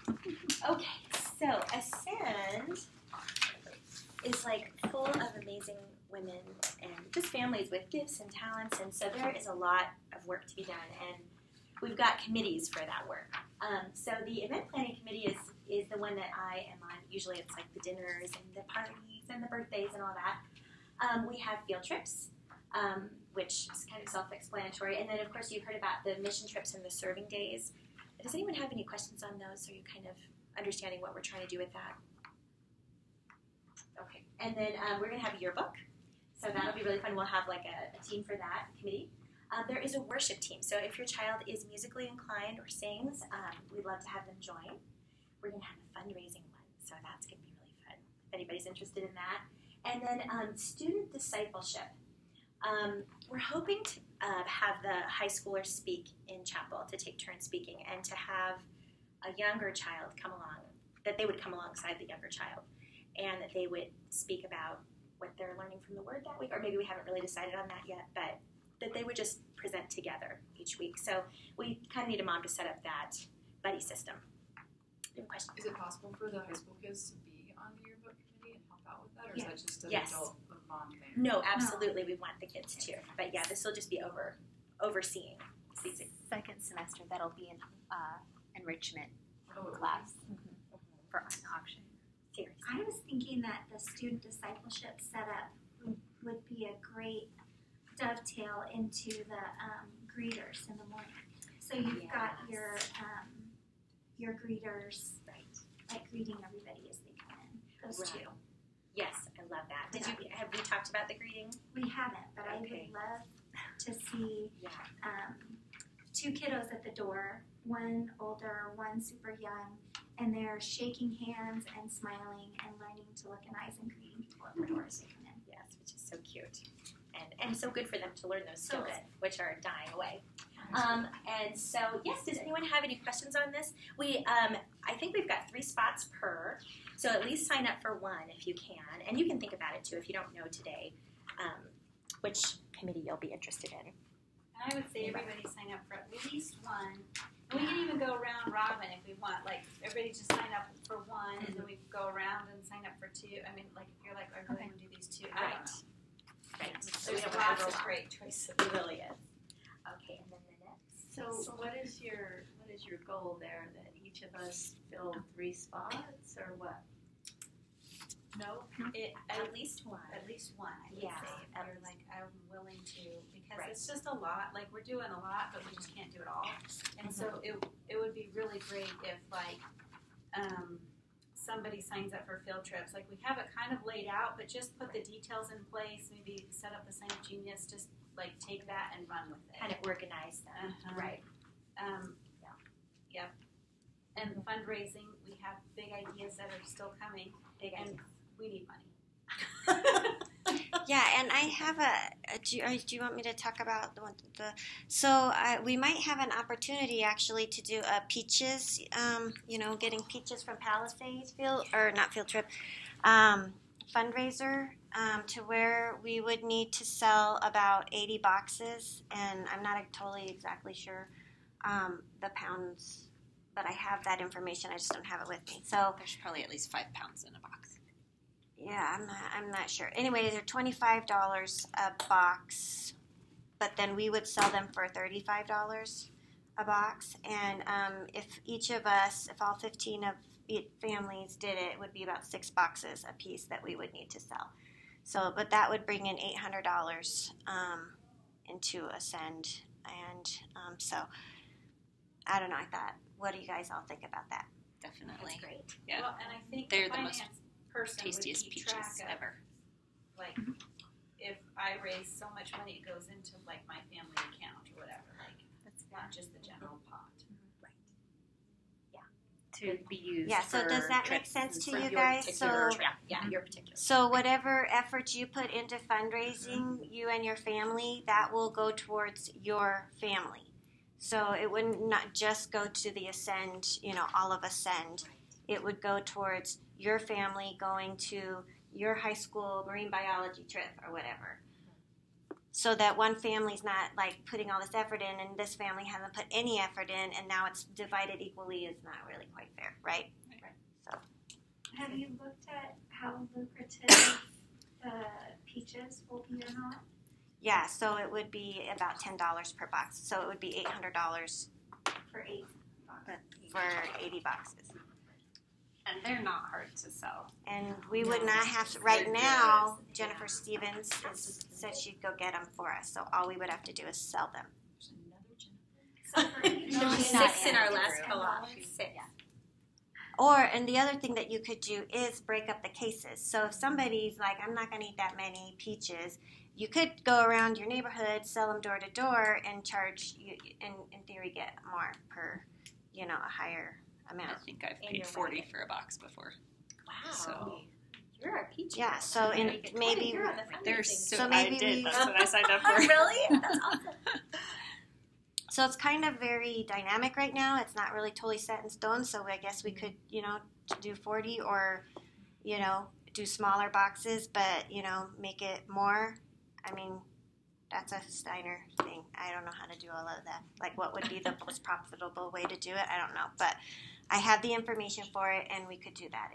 Okay, so Ascend is like full of amazing women and just families with gifts and talents, and so there is a lot of work to be done, and we've got committees for that work. So the event planning committee is the one that I am on. Usually it's like the dinners and the parties and the birthdays and all that. We have field trips, which is kind of self-explanatory, and then of course you've heard about the mission trips and the serving days. Does anyone have any questions on those? Are you kind of understanding what we're trying to do with that? Okay, and then we're going to have a yearbook, so that'll be really fun. We'll have like a team for that committee. There is a worship team, so if your child is musically inclined or sings, we'd love to have them join. We're going to have a fundraising one, so that's going to be really fun if anybody's interested in that. And then student discipleship. We're hoping to have the high schoolers speak in chapel, to take turns speaking, and to have a younger child come along, that they would come alongside the younger child, and that they would speak about what they're learning from the Word that week, or maybe we haven't really decided on that yet, but that they would just present together each week. So we kind of need a mom to set up that buddy system. Do you have a question? Is it possible for the high school kids to be on the yearbook committee and help out with that, or is that just an adult mom thing? No, absolutely, we want the kids too. But yeah, this will just be overseeing. Second semester, that'll be an enrichment class for an auction. Seriously. I was thinking that the student discipleship setup would be a great dovetail into the greeters in the morning. So you've got your greeters, like greeting everybody as they come in. Those two. Yes, I love that. Have we talked about the greeting? We haven't, but I would love to see two kiddos at the door, one older, one super young, and they're shaking hands and smiling and learning to look in eyes and greeting people at the door as they come in. Yes, which is so cute. And so good for them to learn those skills, which are dying away. And so, yes, does anyone have any questions on this? I think we've got 3 spots per, so at least sign up for one if you can. And you can think about it, too, if you don't know today which committee you'll be interested in. I would say everybody sign up for at least one. And we can even go round robin if we want. Like, everybody just sign up for one, and then we go around and sign up for 2. I mean, like, if you're like, I really want to do these 2. I don't know. Right. So There's lots of great choices. It really is. Okay, and then the next. So what is your goal there? That each of us fill 3 spots, or what? No, at least one. At least one, I would Yeah. say. If you're like, I'm willing to, because it's just a lot. Like, we're doing a lot, but we just can't do it all. And so it would be really great if, like, somebody signs up for field trips. Like, we have it kind of laid out, but just put the details in place. Maybe set up the Sign Up Genius. Just, like, take that and run with it. Kind of organize them. Right. Yep. And fundraising, we have big ideas that are still coming. And we need money. Yeah, and I have do you want me to talk about so we might have an opportunity actually to do a peaches, getting peaches from Palisades field trip, fundraiser, to where we would need to sell about 80 boxes, and I'm not totally exactly sure the pounds, but I have that information, I just don't have it with me. So there's probably at least 5 pounds in a box. Yeah, I'm not sure. Anyway, they're $25 a box, but then we would sell them for $35 a box. And if each of us, if all 15 of families did it, it would be about 6 boxes a piece that we would need to sell. So, but that would bring in $800 into Ascend. And so, I don't know, I thought, what do you guys all think about that? Definitely. That's great. Yeah. Well, and I think they're the the most person tastiest would keep peaches track of, ever. like, if I raise so much money, it goes into, like, my family account or whatever. Like, that's not just the general pot. Right. To be used. Yeah, so for does that make trips sense to For you your guys? particular So, trip. Yeah, your particular. so whatever effort you put into fundraising, you and your family, that will go towards your family. So it wouldn't not just go to the Ascend, all of Ascend. It would go towards your family going to your high school marine biology trip or whatever. so that one family's not like putting all this effort in and this family hasn't put any effort in and now it's divided equally is not really quite fair, right? So Have you looked at how lucrative the peaches will be or not? yeah, so it would be about $10 per box. So it would be $800 For 8 for 80 boxes. And they're not hard to sell. And we would not have to, right now, Jennifer Stevens said she'd go get them for us. So all we would have to do is sell them. So for each There were she's 6 in not our in. last co-op. 6. And the other thing that you could do is break up the cases. So if somebody's like, I'm not going to eat that many peaches, you could go around your neighborhood, sell them door to door, and charge, in theory, get more per, a higher amount. I think I've In paid your 40 market. for a box before. Wow. So You're a peach. Yeah, girl. so in Very good. maybe You're on the fundraising There's team. So I maybe did. we- That's what I signed up Oh, for. really? That's awesome. So it's kind of very dynamic right now. It's not really totally set in stone. So I guess we could, do 40 or, do smaller boxes, but, make it more. I mean, that's a Steiner thing. I don't know how to do all of that. Like, what would be the most profitable way to do it? I don't know. But I have the information for it, and we could do that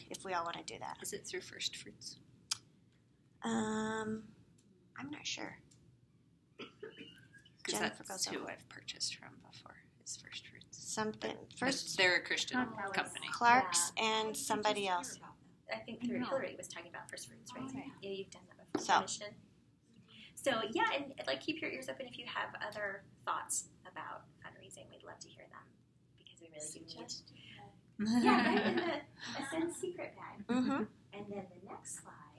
if we all want to do that. Is it through First Fruits? I'm not sure. Because Jennifer that's goes who over. I've purchased from before, is First Fruits. Something But first they're a Christian company. Clark's and somebody else. I think through Hillary was talking about First Fruits, right? Okay. Yeah, you've done that before. So- Mission. So yeah, and keep your ears open if you have other thoughts about fundraising. We'd love to hear them because we really do need. Yeah, right in the Ascend Secret bag. Mm-hmm. And then the next slide